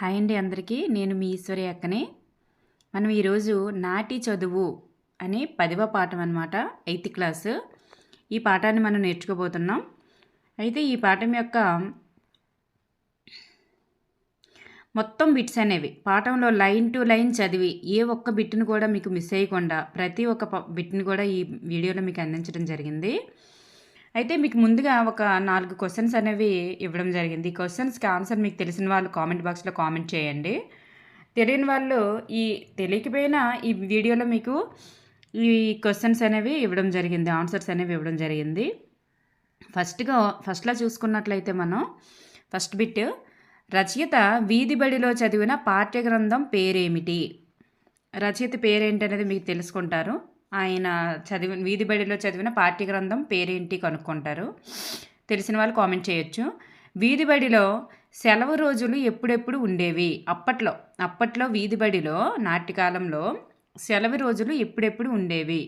Hi అండి అందరికీ. నేను మీ ఈశ్వరి అక్కని. మనం ఈరోజు నాటి చదువు అనే 10వ పాఠం అనమాట, 8th క్లాసు. ఈ పాఠాన్ని మనం నేర్చుకోబోతున్నాం. అయితే ఈ పాఠం యొక్క మొత్తం బిట్స్ అనేవి పాఠంలో లైన్ టు లైన్ చదివి ఏ ఒక్క బిట్ను కూడా మీకు మిస్ అయ్యకుండా ప్రతి ఒక్క బిట్ని కూడా ఈ వీడియోలో మీకు అందించడం జరిగింది. అయితే మీకు ముందుగా ఒక 4 క్వశ్చన్స్ అనేవి ఇవ్వడం జరిగింది. ఈ క్వశ్చన్స్కి ఆన్సర్ మీకు తెలిసిన వాళ్ళు కామెంట్ బాక్స్లో కామెంట్ చేయండి. తెలియని వాళ్ళు తెలియకపోయినా ఈ వీడియోలో మీకు ఈ క్వశ్చన్స్ అనేవి ఇవ్వడం జరిగింది, ఆన్సర్స్ అనేవి ఇవ్వడం జరిగింది. ఫస్ట్లో చూసుకున్నట్లయితే మనం ఫస్ట్ బిట్, రచయిత వీధి బడిలో చదివిన పాఠ్యగ్రంథం పేరేమిటి? రచయిత పేరేంటి అనేది మీకు తెలుసుకుంటారు. ఆయన వీధి బడిలో చదివిన పాఠ్యగ్రంథం పేరేంటి కనుక్కుంటారు. తెలిసిన వాళ్ళు కామెంట్ చేయొచ్చు. వీధి బడిలో సెలవు రోజులు ఎప్పుడెప్పుడు ఉండేవి? అప్పట్లో వీధి బడిలో నాటికాలంలో సెలవు రోజులు ఎప్పుడెప్పుడు ఉండేవి?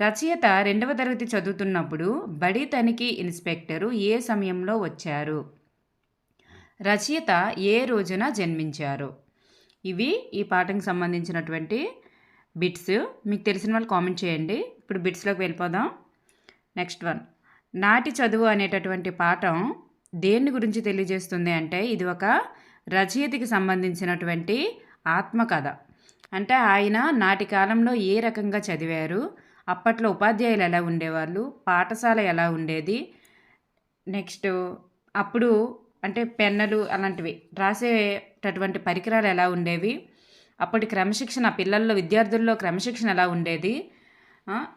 రచయిత 2వ తరగతి చదువుతున్నప్పుడు బడి తనిఖీ ఇన్స్పెక్టరు ఏ సమయంలో వచ్చారు? రచయిత ఏ రోజున జన్మించారు? ఇవి ఈ పాఠంకి సంబంధించినటువంటి బిట్స్. మీకు తెలిసిన వాళ్ళు కామెంట్ చేయండి. ఇప్పుడు బిట్స్లోకి వెళ్ళిపోదాం. నెక్స్ట్ వన్, నాటి చదువు అనేటటువంటి పాఠం దేని గురించి తెలియజేస్తుంది అంటే, ఇది ఒక రచయితకి సంబంధించినటువంటి ఆత్మకథ. అంటే ఆయన నాటి కాలంలో ఏ రకంగా చదివారు, అప్పట్లో ఉపాధ్యాయులు ఎలా ఉండేవాళ్ళు, పాఠశాల ఎలా ఉండేది, నెక్స్ట్ అప్పుడు అంటే పెన్నులు అలాంటివి రాసేటటువంటి పరికరాలు ఎలా ఉండేవి, అప్పటి క్రమశిక్షణ విద్యార్థుల్లో క్రమశిక్షణ ఎలా ఉండేది,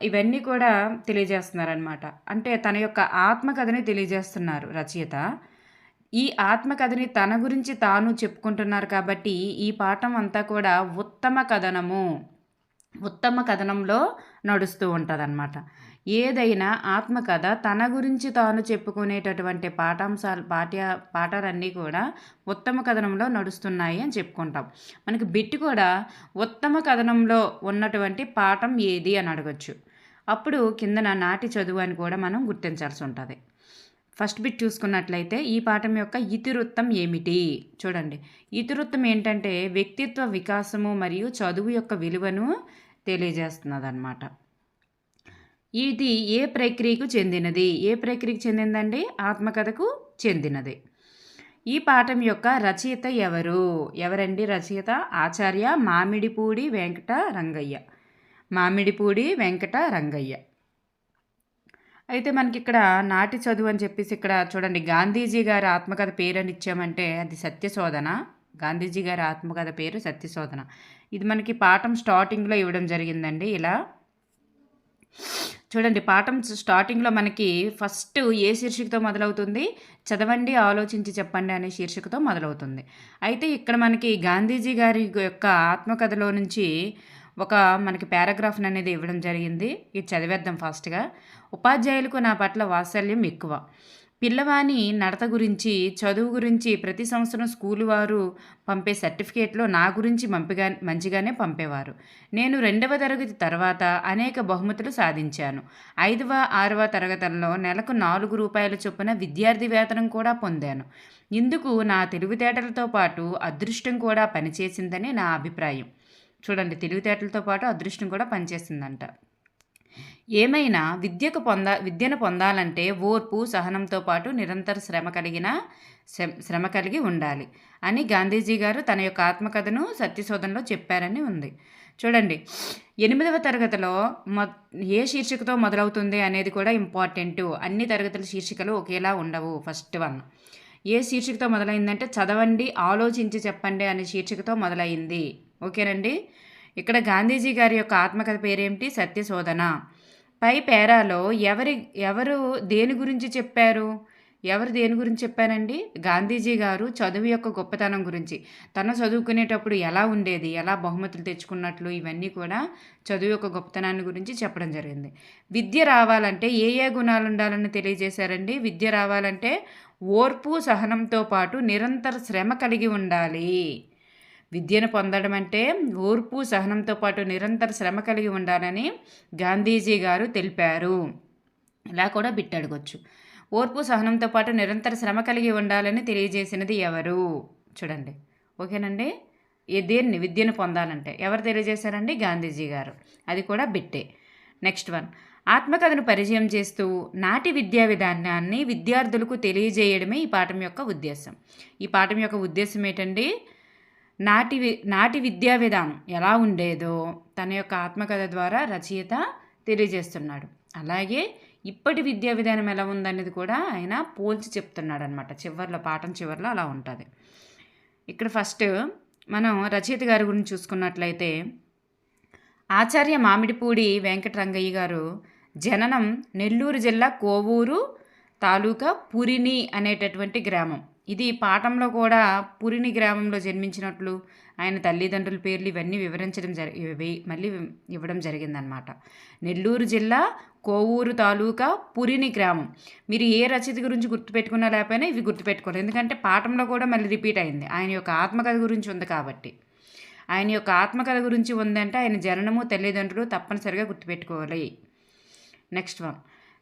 ఇవన్నీ కూడా తెలియజేస్తున్నారనమాట. అంటే తన యొక్క ఆత్మకథని తెలియజేస్తున్నారు రచయిత. ఈ ఆత్మకథని తన గురించి తాను చెప్పుకుంటున్నారు కాబట్టి ఈ పాఠం అంతా కూడా ఉత్తమ కథనంలో నడుస్తూ ఉంటుందన్నమాట. ఏదైనా ఆత్మకథ తన గురించి తాను చెప్పుకునేటటువంటి పాఠాలన్నీ కూడా ఉత్తమ కథనంలో నడుస్తున్నాయి అని చెప్పుకుంటాం. మనకి బిట్ కూడా ఉత్తమ కథనంలో ఉన్నటువంటి పాఠం ఏది అని అడగచ్చు. అప్పుడు కిందన నాటి చదువు అని కూడా మనం గుర్తించాల్సి ఉంటుంది. ఫస్ట్ బిట్ చూసుకున్నట్లయితే ఈ పాఠం యొక్క ఇతివృత్తం ఏమిటి? చూడండి, ఇతివృత్తం ఏంటంటే వ్యక్తిత్వ వికాసము మరియు చదువు యొక్క విలువను తెలియజేస్తున్నది అన్నమాట. ఇది ఏ ప్రక్రియకు చెందిందండి? ఆత్మకథకు చెందినది. ఈ పాఠం యొక్క రచయిత ఎవరండి రచయిత? ఆచార్య మామిడిపూడి వెంకట రంగయ్య. అయితే మనకి ఇక్కడ నాటి చదువు అని చెప్పేసి ఇక్కడ చూడండి, గాంధీజీ గారి ఆత్మకథ పేరు అని ఇచ్చామంటే అది సత్యశోధన. గాంధీజీ గారి ఆత్మకథ పేరు సత్యశోధన. ఇది మనకి పాఠం స్టార్టింగ్లో ఇవ్వడం జరిగిందండి. ఇలా చూడండి, పాఠం స్టార్టింగ్లో మనకి ఫస్ట్ ఏ శీర్షికతో మొదలవుతుంది? చదవండి, ఆలోచించి చెప్పండి అనే శీర్షికతో మొదలవుతుంది. అయితే ఇక్కడ మనకి గాంధీజీ గారి యొక్క ఆత్మకథలో నుంచి మనకి పారాగ్రాఫ్ అనేది ఇవ్వడం జరిగింది. ఇది చదివేద్దాం ఫాస్ట్గా. ఉపాధ్యాయులకు నా పట్ల వాత్సల్యం ఎక్కువ. పిల్లవాని నడత గురించి, చదువు గురించి ప్రతి సంవత్సరం స్కూలు వారు పంపే సర్టిఫికేట్లో నా గురించి మంచిగానే పంపేవారు. నేను 2వ తరగతి తర్వాత అనేక బహుమతులు సాధించాను. 5వ 6వ తరగతుల్లో నెలకు 4 రూపాయల చొప్పున విద్యార్థి వేతనం కూడా పొందాను. ఇందుకు నా తెలివితేటలతో పాటు అదృష్టం కూడా పనిచేసిందని నా అభిప్రాయం. చూడండి, తెలివితేటలతో పాటు అదృష్టం కూడా పనిచేసిందంట. ఏమైనా విద్యను పొందాలంటే ఓర్పు, సహనంతో పాటు నిరంతర శ్రమ కలిగి ఉండాలి అని గాంధీజీ గారు తన యొక్క ఆత్మకథను సత్యశోధనలో చెప్పారని ఉంది. చూడండి, 8వ తరగతిలో ఏ శీర్షికతో మొదలవుతుంది అనేది కూడా ఇంపార్టెంట్. అన్ని తరగతుల శీర్షికలు ఒకేలా ఉండవు. ఫస్ట్ వన్ ఏ శీర్షికతో మొదలైందంటే చదవండి, ఆలోచించి చెప్పండి అనే శీర్షికతో మొదలైంది. ఓకేనండి. ఇక్కడ గాంధీజీ గారి యొక్క ఆత్మకథ పేరేమిటి? సత్యశోధన. పై పేరాలో ఎవరు దేని గురించి చెప్పారండి? గాంధీజీ గారు చదువు యొక్క గొప్పతనం గురించి, తను చదువుకునేటప్పుడు ఎలా ఉండేది, ఎలా బహుమతులు తెచ్చుకున్నట్లు, ఇవన్నీ కూడా చదువు యొక్క గొప్పతనాన్ని గురించి చెప్పడం జరిగింది. విద్య రావాలంటే ఏ గుణాలు ఉండాలని తెలియజేశారండి? విద్య రావాలంటే ఓర్పు, సహనంతో పాటు నిరంతర శ్రమ కలిగి ఉండాలి. విద్యను పొందడం అంటే ఓర్పు, సహనంతో పాటు నిరంతర శ్రమ కలిగి ఉండాలని గాంధీజీ గారు తెలిపారు. ఇలా కూడా బిట్ అడగొచ్చు. ఓర్పు, సహనంతో పాటు నిరంతర శ్రమ కలిగి ఉండాలని తెలియజేసినది ఎవరు? చూడండి, ఓకేనండి. దేన్ని విద్యను పొందాలంటే ఎవరు తెలియజేశారండి? గాంధీజీ గారు. అది కూడా బిట్టే. నెక్స్ట్ వన్, ఆత్మకథను పరిచయం చేస్తూ నాటి విద్యా విధానాన్ని విద్యార్థులకు తెలియజేయడమే ఈ పాఠం యొక్క ఉద్దేశం. ఈ పాఠం యొక్క ఉద్దేశం ఏంటండి? నాటి విద్యా విధానం ఎలా ఉండేదో తన యొక్క ఆత్మకథ ద్వారా రచయిత తెలియజేస్తున్నాడు. అలాగే ఇప్పటి విద్యా విధానం ఎలా ఉందనేది కూడా ఆయన పోల్చి చెప్తున్నాడు అనమాట. పాఠం చివరిలో అలా ఉంటుంది. ఇక్కడ ఫస్ట్ మనం రచయిత గారి గురించి చూసుకున్నట్లయితే, ఆచార్య మామిడిపూడి వెంకటరంగయ్య గారు జననం నెల్లూరు జిల్లా కోవూరు తాలూకా పురిని అనేటటువంటి గ్రామం. ఇది పాఠంలో కూడా పురిని గ్రామంలో జన్మించినట్లు ఆయన తల్లిదండ్రుల పేర్లు ఇవన్నీ మళ్ళీ ఇవ్వడం జరిగిందనమాట. నెల్లూరు జిల్లా కోవూరు తాలూకా పురిని గ్రామం. మీరు ఏ రచయిత గురించి గుర్తుపెట్టుకున్నా లేకపోయినా ఇవి గుర్తుపెట్టుకోండి, ఎందుకంటే పాఠంలో కూడా మళ్ళీ రిపీట్ అయింది. ఆయన యొక్క ఆత్మకథ గురించి ఉంది కాబట్టి. ఆయన యొక్క ఆత్మకథ గురించి ఉందంటే ఆయన జననము తల్లిదండ్రులు తప్పనిసరిగా గుర్తుపెట్టుకోవాలి. నెక్స్ట్ వన్,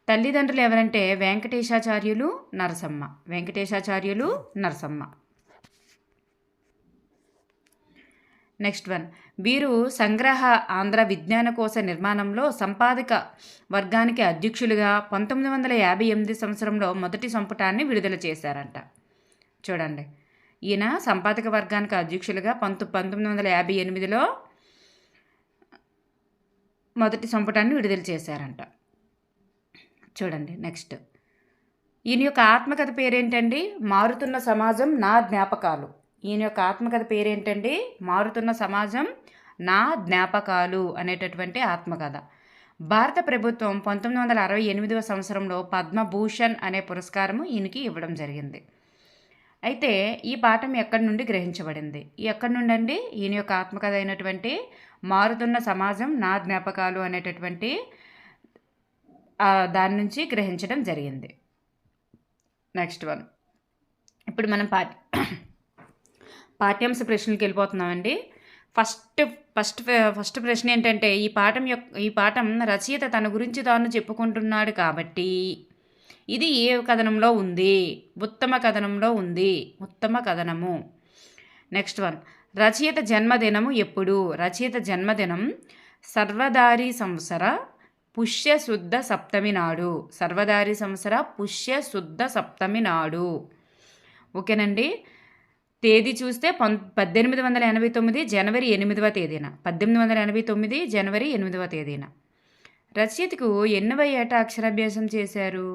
తల్లిదండ్రులు ఎవరంటే వెంకటేశాచార్యులు నరసమ్మ. నెక్స్ట్ వన్, వీరు సంగ్రహ ఆంధ్ర విజ్ఞాన కోశ నిర్మాణంలో సంపాదక వర్గానికి అధ్యక్షులుగా 1958 సంవత్సరంలో మొదటి సంపుటాన్ని విడుదల చేశారంట. చూడండి, ఈయన సంపాదక వర్గానికి అధ్యక్షులుగా 1958లో మొదటి సంపుటాన్ని విడుదల చేశారంట. చూడండి నెక్స్ట్, ఈయన యొక్క ఆత్మకథ పేరేంటండి? మారుతున్న సమాజం నా జ్ఞాపకాలు. ఈయన యొక్క ఆత్మకథ పేరేంటండి? మారుతున్న సమాజం నా జ్ఞాపకాలు అనేటటువంటి ఆత్మకథ. భారత ప్రభుత్వం 1968 సంవత్సరంలో పద్మభూషణ్ అనే పురస్కారము ఈయనకి ఇవ్వడం జరిగింది. అయితే ఈ పాఠం ఎక్కడి నుండి గ్రహించబడింది? ఎక్కడి నుండి అండి? ఈయన యొక్క ఆత్మకథ అయినటువంటి మారుతున్న సమాజం నా జ్ఞాపకాలు అనేటటువంటి దాని నుంచి గ్రహించడం జరిగింది. నెక్స్ట్ వన్, ఇప్పుడు మనం పాఠ్యాంశ ప్రశ్నలకు వెళ్ళిపోతున్నామండి. ఫస్ట్ ప్రశ్న ఏంటంటే, ఈ పాఠం రచయిత తన గురించి తాను చెప్పుకుంటున్నాడు కాబట్టి ఇది ఏ కథనంలో ఉంది? ఉత్తమ కథనము. నెక్స్ట్ వన్, రచయిత జన్మదినము ఎప్పుడు? రచయిత జన్మదినం సర్వదారి సంవత్సర పుష్య శుద్ధ సప్తమి నాడు. ఓకేనండి. తేదీ చూస్తే 1889 జనవరి 8వ తేదీన. 1889 జనవరి 8వ తేదీన. రచయితకు ఎన్నవ ఏట అక్షరాభ్యాసం చేశారు?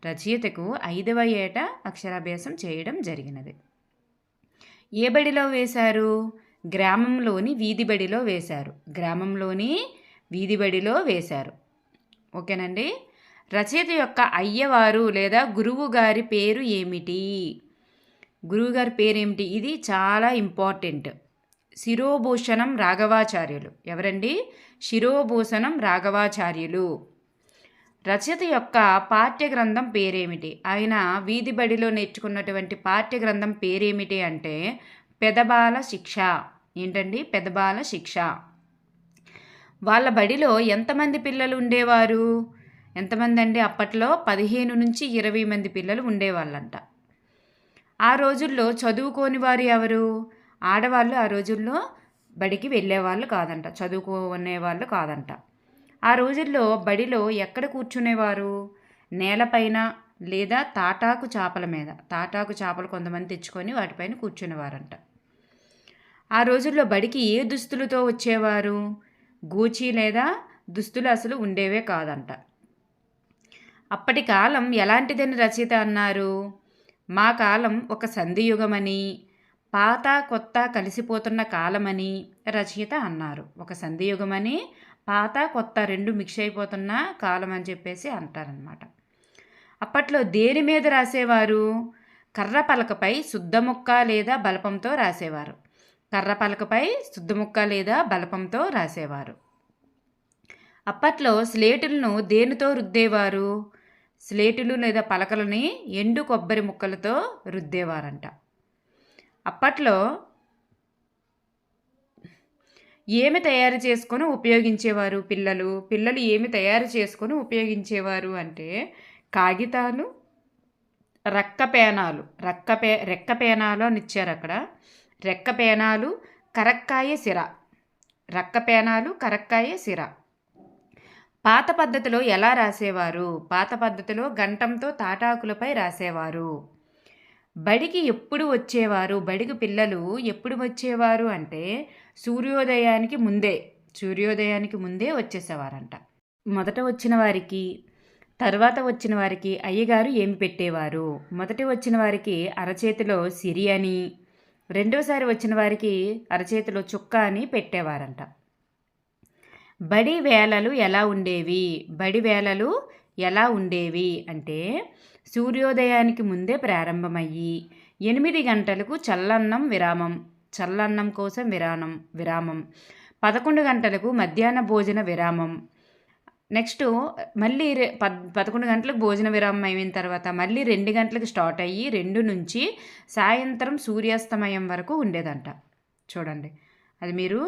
రచయితకు 5వ ఏట అక్షరాభ్యాసం చేయడం జరిగినది. ఏ బడిలో వేశారు? గ్రామంలోని వీధి బడిలో వేశారు. ఓకేనండి. రచయిత యొక్క అయ్యవారు లేదా గురువు గారి పేరు ఏమిటి? ఇది చాలా ఇంపార్టెంట్. శిరోభూషణం రాఘవాచార్యులు. ఎవరండి? శిరోభూషణం రాఘవాచార్యులు. రచయిత యొక్క పాఠ్యగ్రంథం పేరేమిటి? ఆయన వీధి బడిలో నేర్చుకున్నటువంటి పాఠ్యగ్రంథం పేరేమిటి అంటే పెదబాల శిక్ష. ఏంటండి? పెదబాల శిక్ష. వాళ్ళ బడిలో ఎంతమంది పిల్లలు ఉండేవారు? ఎంతమంది అండి? అప్పట్లో 15 నుంచి 20 మంది పిల్లలు ఉండేవాళ్ళంట. ఆ రోజుల్లో చదువుకోని వారు ఎవరు? ఆడవాళ్ళు ఆ రోజుల్లో బడికి వెళ్ళేవాళ్ళు కాదంట, చదువుకునేవాళ్ళు కాదంట. ఆ రోజుల్లో బడిలో ఎక్కడ కూర్చునేవారు? నేలపైన లేదా తాటాకు చేపలు కొంతమంది తెచ్చుకొని వాటిపైన కూర్చునేవారంట. ఆ రోజుల్లో బడికి ఏ దుస్తులతో వచ్చేవారు? గూచి లేదా దుస్తులు అసలు ఉండేవే కాదంట. అప్పటి కాలం ఎలాంటిదని రచయిత అన్నారు? మా కాలం ఒక సంధియుగమని, పాత కొత్త కలిసిపోతున్న కాలమని రచయిత అన్నారు. ఒక సంధియుగమని, పాత కొత్త రెండు మిక్స్ అయిపోతున్న కాలం అని చెప్పేసి అంటారనమాట. అప్పట్లో దేని మీద రాసేవారు? కర్ర పలకపై శుద్ధముక్క లేదా బలపంతో రాసేవారు. అప్పట్లో స్లేటులను దేనితో రుద్దేవారు? స్లేటులు లేదా పలకలని ఎండు కొబ్బరి ముక్కలతో రుద్దేవారంట. అప్పట్లో ఏమి తయారు చేసుకొని ఉపయోగించేవారు? పిల్లలు ఏమి తయారు చేసుకొని ఉపయోగించేవారు అంటే కాగితాలు, రెక్క పేనాలు అని ఇచ్చారు అక్కడ. రెక్కపేనాలు, కరక్కాయ సిర. రక్కపేనాలు, కరక్కాయ సిర. పాత పద్ధతిలో ఎలా రాసేవారు? పాత పద్ధతిలో గంటంతో తాటాకులపై రాసేవారు. బడికి ఎప్పుడు వచ్చేవారు? బడికి పిల్లలు ఎప్పుడు వచ్చేవారు అంటే సూర్యోదయానికి ముందే వచ్చేసేవారంట. మొదట వచ్చిన వారికి, తర్వాత వచ్చిన వారికి అయ్యగారు ఏమి పెట్టేవారు? మొదట వచ్చిన వారికి అరచేతిలో సిరి అని, రెండోసారి వచ్చిన వారికి అరచేతిలో చుక్క అని పెట్టేవారంట. బడి వేళలు ఎలా ఉండేవి అంటే సూర్యోదయానికి ముందే ప్రారంభమయ్యి 8 గంటలకు చల్లన్నం కోసం విరామం, 11 గంటలకు మధ్యాహ్న భోజన విరామం. నెక్స్ట్ మళ్ళీ 11 గంటలకు భోజన విరామం అయిన తర్వాత మళ్ళీ 2 గంటలకు స్టార్ట్ అయ్యి 2 నుంచి సాయంత్రం సూర్యాస్తమయం వరకు ఉండేదంట. చూడండి, అది మీరు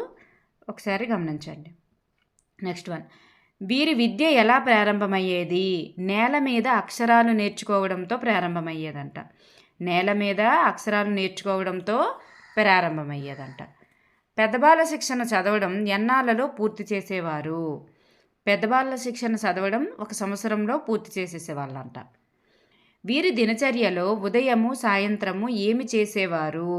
ఒకసారి గమనించండి. నెక్స్ట్ వన్, వీరి విద్య ఎలా ప్రారంభమయ్యేది? నేల మీద అక్షరాలు నేర్చుకోవడంతో ప్రారంభమయ్యేదంట. నేల మీద అక్షరాలు నేర్చుకోవడంతో ప్రారంభమయ్యేదంట. పెద్దబాల శిక్షణ చదవడం ఎన్నాళ్ళలో పూర్తి చేసేవారు? పెద్దబాల శిక్షణ చదవడం 1 సంవత్సరంలో పూర్తి చేసేసేవాళ్ళంట. వీరి దినచర్యలో ఉదయము సాయంత్రము ఏమి చేసేవారు?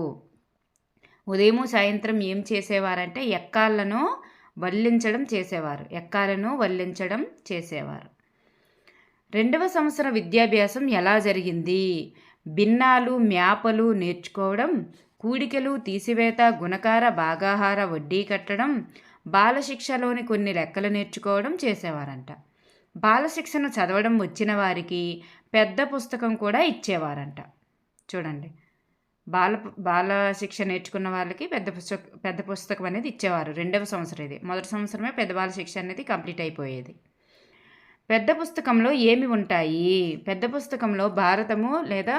ఉదయము సాయంత్రం ఏం చేసేవారంటే ఎక్కాలను వల్లించడం చేసేవారు. 2వ సంవత్సరం విద్యాభ్యాసం ఎలా జరిగింది? భిన్నాలు, మ్యాపలు నేర్చుకోవడం, కూడికలు, తీసివేత, గుణకార, భాగాహార, వడ్డీ కట్టడం, బాలశిక్షలోని కొన్ని లెక్కలు నేర్చుకోవడం చేసేవారంట. బాలశిక్షణ చదవడం వచ్చిన వారికి పెద్ద పుస్తకం కూడా ఇచ్చేవారంట. చూడండి, బాల శిక్ష నేర్చుకున్న వాళ్ళకి పెద్ద పుస్తకం అనేది ఇచ్చేవారు. 2వ సంవత్సరం ఇది. మొదటి సంవత్సరమే పెద్ద బాల శిక్ష అనేది కంప్లీట్ అయిపోయేది. పెద్ద పుస్తకంలో ఏమి ఉంటాయి? పెద్ద పుస్తకంలో భారతము లేదా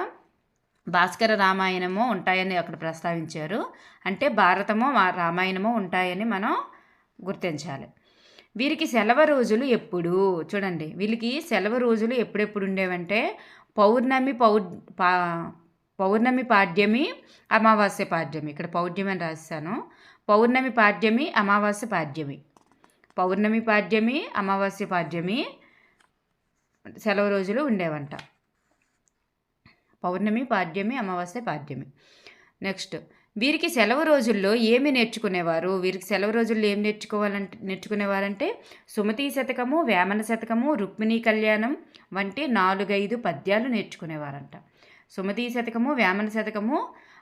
భాస్కర రామాయణము ఉంటాయని అక్కడ ప్రస్తావించారు. అంటే భారతమో రామాయణమో ఉంటాయని మనం గుర్తించాలి. వీరికి సెలవు రోజులు ఎప్పుడు? చూడండి, వీళ్ళకి సెలవు రోజులు ఎప్పుడెప్పుడు ఉండేవంటే పౌర్ణమి పాడ్యమి, అమావాస్య పాడ్యమి. ఇక్కడ పౌర్ణమి అని రాశాను. పౌర్ణమి పాడ్యమి, అమావాస్య పాడ్యమి. పౌర్ణమి పాడ్యమి, అమావాస్య పాడ్యమి సెలవు రోజులు ఉండేవంట. పౌర్ణమి, పాడ్యమి, అమావాస్య, పాడ్యమి. నెక్స్ట్, వీరికి సెలవు రోజుల్లో ఏమి నేర్చుకునేవారు? వీరికి సెలవు రోజుల్లో ఏం నేర్చుకునేవారంటే సుమతీ శతకము, వేమన శతకము, రుక్మిణీ కళ్యాణం వంటి 4-5 పద్యాలు నేర్చుకునేవారంట. సుమతీ శతకము, వేమన శతకము,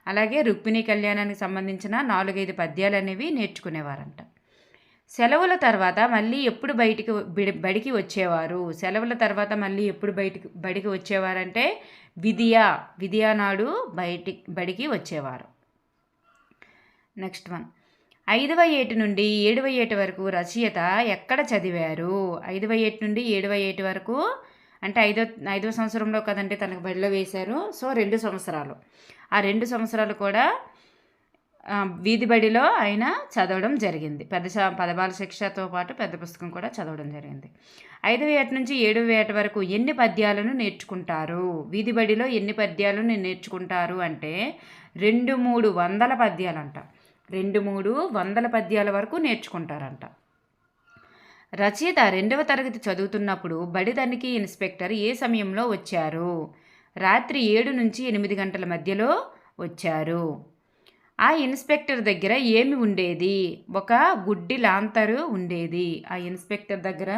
అలాగే రుక్మిణీ కళ్యాణానికి సంబంధించిన 4-5 పద్యాలు అనేవి నేర్చుకునేవారంట. సెలవుల తర్వాత మళ్ళీ ఎప్పుడు బడికి వచ్చేవారు? సెలవుల తర్వాత మళ్ళీ ఎప్పుడు బడికి వచ్చేవారంటే విద్యా నాడు బడికి వచ్చేవారు. నెక్స్ట్ వన్, 5వ ఏటి నుండి 7వ ఏటి వరకు రచయిత ఎక్కడ చదివారు? 5వ ఏటి నుండి 7వ ఏటి వరకు అంటే 5వ సంవత్సరంలో కదండి తనకు బడిలో వేశారు. సో 2 సంవత్సరాలు. ఆ 2 సంవత్సరాలు కూడా వీధి బడిలో ఆయన చదవడం జరిగింది. పదబాల శిక్షతో పాటు పెద్ద పుస్తకం కూడా చదవడం జరిగింది. 5వ ఏట నుంచి 7వ ఏట వరకు ఎన్ని పద్యాలను నేర్చుకుంటారు? వీధి బడిలో ఎన్ని పద్యాలను నేర్చుకుంటారు అంటే 200-300 పద్యాలంట. 200-300 పద్యాల వరకు నేర్చుకుంటారంట. రచయిత 2వ తరగతి చదువుతున్నప్పుడు బడి తనిఖీ ఇన్స్పెక్టర్ ఏ సమయంలో వచ్చారు? రాత్రి 7 నుంచి 8 గంటల మధ్యలో వచ్చారు. ఆ ఇన్స్పెక్టర్ దగ్గర ఏమి ఉండేది? ఒక గుడ్డి లాంతరు ఉండేది. ఆ ఇన్స్పెక్టర్ దగ్గర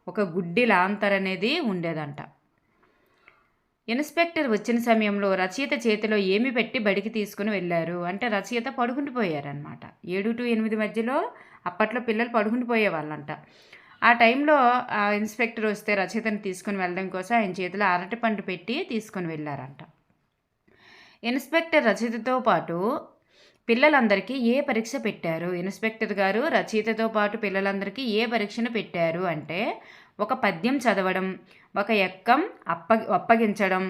ఒక గుడ్డి లాంతర్ అనేది ఉండేదంట. ఇన్స్పెక్టర్ వచ్చిన సమయంలో రచయిత చేతిలో ఏమి పెట్టి బడికి తీసుకుని వెళ్ళారు అంటే రచయిత పడుకుండిపోయారనమాట. 7-8 మధ్యలో అప్పట్లో పిల్లలు పడుకుండిపోయేవాళ్ళంట. ఆ టైంలో ఆ ఇన్స్పెక్టర్ వస్తే రచయితను తీసుకుని వెళ్ళడం కోసం ఆయన చేతిలో అరటిపండు పెట్టి తీసుకొని వెళ్ళారంట. ఇన్స్పెక్టర్ రచయితతో పాటు పిల్లలందరికీ ఏ పరీక్ష పెట్టారు? ఇన్స్పెక్టర్ గారు రచయితతో పాటు పిల్లలందరికీ ఏ పరీక్షను పెట్టారు అంటే ఒక పద్యం చదవడం, ఒక ఎక్కం అప్పగించడం,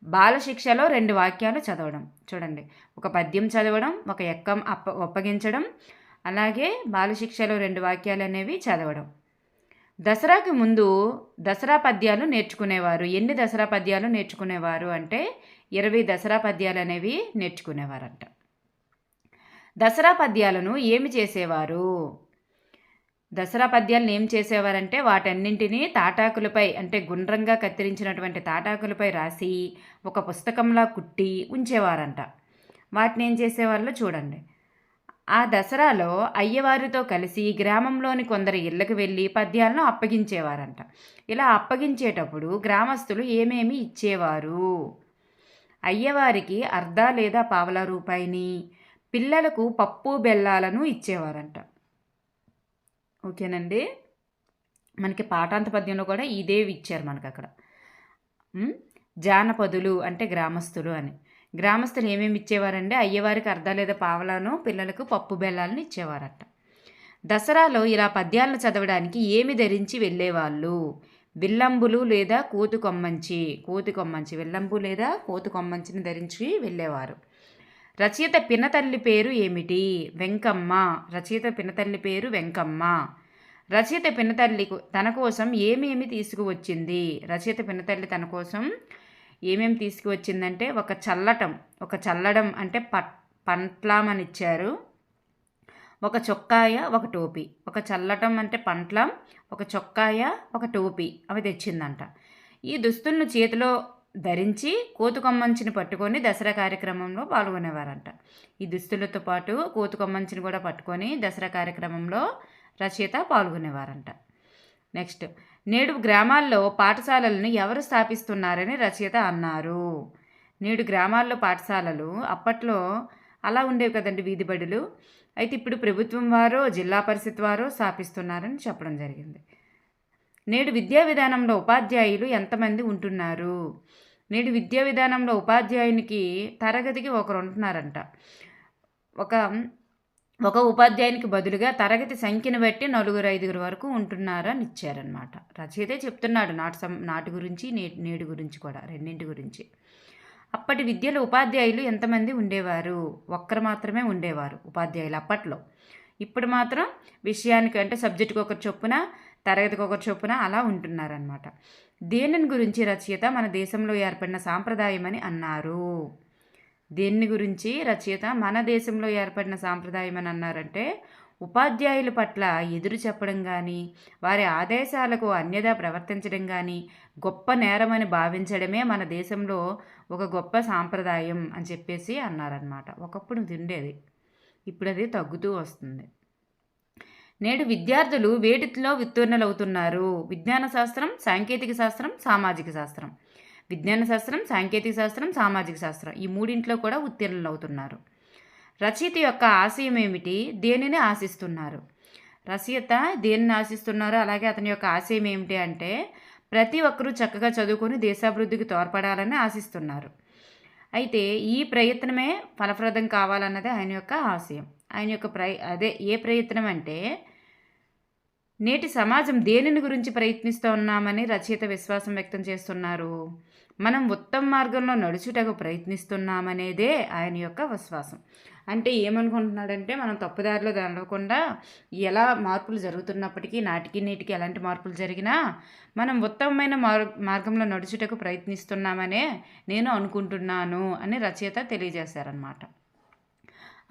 బాలశిక్షలో 2 వాక్యాలు చదవడం. చూడండి, ఒక పద్యం చదవడం, ఒక ఎక్కం అప్పగించడం, అలాగే బాలశిక్షలో 2 వాక్యాలు అనేవి చదవడం. దసరాకి ముందు దసరా పద్యాలు నేర్చుకునేవారు. ఎన్ని దసరా పద్యాలు నేర్చుకునేవారు అంటే 20 దసరా పద్యాలు అనేవి నేర్చుకునేవారంట. దసరా పద్యాలను ఏమి చేసేవారు? దసరా పద్యాలను ఏం చేసేవారంటే వాటన్నింటినీ తాటాకులపై అంటే గుండ్రంగా కత్తిరించినటువంటి తాటాకులపై రాసి ఒక పుస్తకంలా కుట్టి ఉంచేవారంట. వాటిని ఏం చేసేవాళ్ళో చూడండి. ఆ దసరాలో అయ్యవారితో కలిసి గ్రామంలోని కొందరి ఇళ్ళకి వెళ్ళి పద్యాలను అప్పగించేవారంట. ఇలా అప్పగించేటప్పుడు గ్రామస్తులు ఏమేమి ఇచ్చేవారు? అయ్యవారికి అర్ధ లేదా పావలా రూపాయిని, పిల్లలకు పప్పు బెల్లాలను ఇచ్చేవారంట. ఓకేనండి. మనకి పాఠాంత పద్యంలో కూడా ఇదే ఇచ్చారు మనకు అక్కడ. జానపదులు అంటే గ్రామస్తులు అని. గ్రామస్తులు ఏమేమి ఇచ్చేవారంటే అయ్యవారికి అర్ధ లేదా పావలాను, పిల్లలకు పప్పు బెల్లాలను ఇచ్చేవారట. దసరాలో ఇలా పద్యాలను చదవడానికి ఏమి ధరించి వెళ్ళేవాళ్ళు? విల్లంబులు లేదా కోతి కొమ్మంచి విల్లంబు లేదా కోతి కొమ్మంచిని ధరించి వెళ్ళేవారు. రచయిత పినతల్లి పేరు ఏమిటి? వెంకమ్మ. రచయిత పినతల్లి పేరు వెంకమ్మ. రచయిత పినతల్లి తన కోసం ఏమేమి తీసుకువచ్చింది? రచయిత పినతల్లి తన కోసం ఏమేమి తీసుకువచ్చిందంటే ఒక చల్లడం అంటే పంట్లామని ఇచ్చారు. ఒక చొక్కాయ, ఒక టోపీ. ఒక చల్లటం అంటే పంట్లం, ఒక చొక్కాయ, ఒక టోపీ అవి తెచ్చిందంట. ఈ దుస్తులను చేతిలో ధరించి కోతుకొమ్మంచిని పట్టుకొని దసరా కార్యక్రమంలో పాల్గొనేవారంట. ఈ దుస్తులతో పాటు కోతుకొమ్మంచిని కూడా పట్టుకొని దసరా కార్యక్రమంలో రచయిత పాల్గొనేవారంట. నెక్స్ట్, నేడు గ్రామాల్లో పాఠశాలలను ఎవరు స్థాపిస్తున్నారని రచయిత అన్నారు? నేడు గ్రామాల్లో పాఠశాలలు అప్పట్లో అలా ఉండేవి కదండి, వీధి బడులు. అయితే ఇప్పుడు ప్రభుత్వం వారో జిల్లా పరిషత్ వారో స్థాపిస్తున్నారని చెప్పడం జరిగింది. నేడు విద్యా విధానంలో ఉపాధ్యాయులు ఎంతమంది ఉంటున్నారు? నేడు విద్యా విధానంలో ఉపాధ్యాయునికి తరగతికి ఒకరు ఉంటున్నారంట. ఒక ఉపాధ్యాయునికి బదులుగా తరగతి సంఖ్యను బట్టి 4-5 వరకు ఉంటున్నారని ఇచ్చారనమాట. రచయితే చెప్తున్నాడు నాటి గురించి నేడు గురించి కూడా, రెండింటి గురించి. అప్పటి విద్యలో ఉపాధ్యాయులు ఎంతమంది ఉండేవారు? ఒక్కరు మాత్రమే ఉండేవారు ఉపాధ్యాయులు అప్పట్లో. ఇప్పుడు మాత్రం విషయానికి అంటే సబ్జెక్టుకి ఒకరు చొప్పున, తరగతికి ఒకరు చొప్పున అలా ఉంటున్నారనమాట. దేనిని గురించి రచయిత మన దేశంలో ఏర్పడిన సాంప్రదాయం అని అన్నారు? దేన్ని గురించి రచయిత మన దేశంలో ఏర్పడిన సాంప్రదాయం అని అన్నారంటే ఉపాధ్యాయుల పట్ల ఎదురు చెప్పడం కానీ, వారి ఆదేశాలకు అన్యదా ప్రవర్తించడం కానీ గొప్ప నేరమని భావించడమే మన దేశంలో ఒక గొప్ప సాంప్రదాయం అని చెప్పేసి అన్నారనమాట. ఒకప్పుడు ఇది ఉండేది, ఇప్పుడు అది తగ్గుతూ వస్తుంది. నేడు విద్యార్థులు వేటిలో ఉత్తీర్ణులవుతున్నారు? విజ్ఞాన శాస్త్రం, సాంకేతిక శాస్త్రం, సామాజిక శాస్త్రం. విజ్ఞాన శాస్త్రం, సాంకేతిక శాస్త్రం, సామాజిక శాస్త్రం ఈ మూడింట్లో కూడా ఉత్తీర్ణులు అవుతున్నారు. రచయిత యొక్క ఆశయం ఏమిటి? దేనిని ఆశిస్తున్నారు? రచయిత దేనిని ఆశిస్తున్నారు, అలాగే అతని యొక్క ఆశయం ఏమిటి అంటే ప్రతి ఒక్కరూ చక్కగా చదువుకొని దేశాభివృద్ధికి తోడ్పడాలని ఆశిస్తున్నారు. అయితే ఈ ప్రయత్నమే ఫలప్రదం కావాలన్నదే ఆయన యొక్క ఆశయం. ఆయన యొక్క ఏ ప్రయత్నం అంటే నేటి సమాజం దేనిని గురించి ప్రయత్నిస్తూ ఉన్నామని రచయిత విశ్వాసం వ్యక్తం చేస్తున్నారు? మనం ఉత్తమ మార్గంలో నడుచుటకు ప్రయత్నిస్తున్నామనేదే ఆయన యొక్క విశ్వాసం. అంటే ఏమనుకుంటున్నాడంటే మనం తప్పుదారిలో నడవకుండా ఎలా మార్పులు జరుగుతున్నప్పటికీ నాటికి నేటికి ఎలాంటి మార్పులు జరిగినా మనం ఉత్తమమైన మార్గంలో నడుచుటకు ప్రయత్నిస్తున్నామనే నేను అనుకుంటున్నాను అని రచయిత తెలియజేశారనమాట.